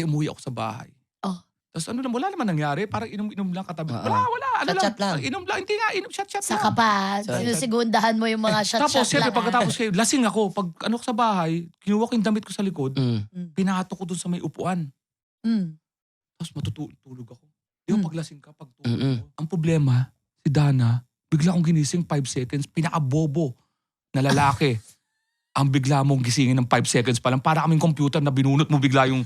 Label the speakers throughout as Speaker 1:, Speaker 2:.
Speaker 1: umuwi ako sa bahay.
Speaker 2: Oh.
Speaker 1: Tapos wala naman nangyari. Parang inom-inom lang katabi. Wala.
Speaker 3: Chat-chat lang.
Speaker 1: Inom lang. Hindi nga, chat-chat lang.
Speaker 2: Saka pa, sinusigundahan mo yung mga shot-shot
Speaker 1: Tapos, siyempre,
Speaker 2: lang.
Speaker 1: pagkatapos kayo, lasing ako. Pag ko sa bahay, kinuha ko yung damit ko sa likod, pinahato ko dun sa may upuan. Tapos matutulog ako. Di ba paglasing ka, pag tulog mo. Ang problema, si Dana, bigla akong ginising 5 seconds, pinaka-bobo na lalaki. Ang bigla mong gisingin ng 5 seconds pa lang. Para kaming computer na binunot mo bigla yung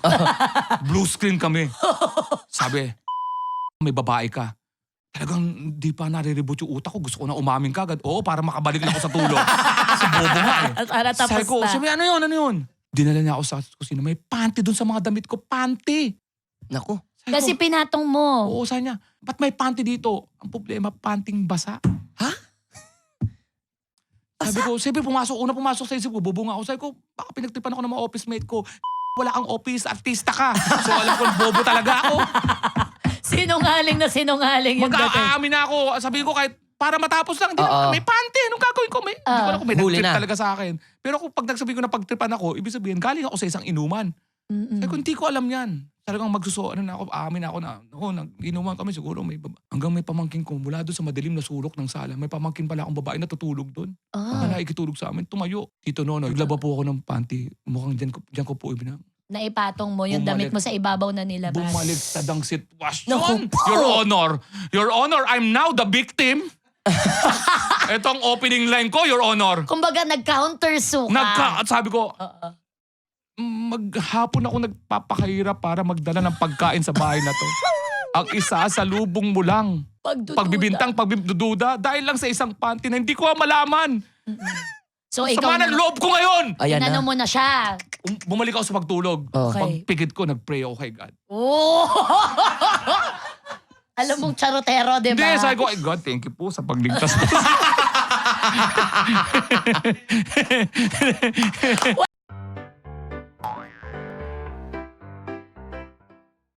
Speaker 1: blue screen kami. Sabi, may babae ka. Talagang di pa nare-reboot yung utak ko. Gusto ko na umamin ka agad. Oo, para makabalik na ako sa tulog. Kasi bobo nga eh.
Speaker 2: Para tapos
Speaker 1: Sabi ko,
Speaker 2: na.
Speaker 1: sabi, ano yun? Dinala niya ako sa kusina. May panty dun sa mga damit ko. Panty!
Speaker 3: Naku.
Speaker 1: Sabi
Speaker 2: Kasi
Speaker 1: ko,
Speaker 2: pinatong mo.
Speaker 1: oo, sabi niya, ba't may panty dito? Ang problema, panting basa.
Speaker 3: Ha?
Speaker 1: Sabi ko, siyempre pumasok sa isip ko, bubunga ako. Sabi ko, baka pinagtipan ako ng mga office mate ko. Wala kang office, artista ka. So alam ko, bobo talaga ako.
Speaker 2: Sinungaling na sinungaling yung dating.
Speaker 1: Mag-aamin na ako. Sabi ko, kahit para matapos lang, hindi
Speaker 3: Oo.
Speaker 1: na, may panty. Anong gagawin ko? Hindi ko alam kung may
Speaker 3: Huli
Speaker 1: nag-trip
Speaker 3: na.
Speaker 1: talaga sa akin. Pero kung pag nagsabi ko na pagtripan ako, ibig sabihin, galing ako sa isang inuman. Sabi ko, hindi ko alam yan. Talagang aamin ako na, inuman kami siguro. Hanggang may pamangkin ko, mula doon sa madilim na sulok ng sala, may pamangkin pala akong babae na tutulog doon. Na naikitulog sa amin, tumayo. Tito Nono, naglaba po ako ng panty. Mukhang dyan ko po ibinang.
Speaker 2: Naipatong mo yung damit mo sa ibabaw na nilabas.
Speaker 1: Bumalik sa dang sitwasyon.
Speaker 3: Naku po!
Speaker 1: Your Honor, I'm now the victim. Ito ang opening line ko, Your Honor.
Speaker 2: Kumbaga, nag-counter-sue ka.
Speaker 1: At sabi ko, maghapon ako nagpapakahirap para magdala ng pagkain sa bahay na to. Ang isa sa lubong mo lang.
Speaker 2: Pagdududa.
Speaker 1: Pagdududa, dahil lang sa isang panty na hindi ko malaman.
Speaker 2: So, ikaw
Speaker 1: Sama ng loob ko ngayon!
Speaker 3: Ayan
Speaker 2: inano
Speaker 3: na.
Speaker 2: mo na siya.
Speaker 1: Bumalik ako sa pagtulog.
Speaker 2: Okay.
Speaker 1: Pagpikit ko, nag-pray ako kay God.
Speaker 2: Oh! Alam mong charotero, di ba?
Speaker 1: Hindi, sabi ko, ay God, thank you po sa pagligtas.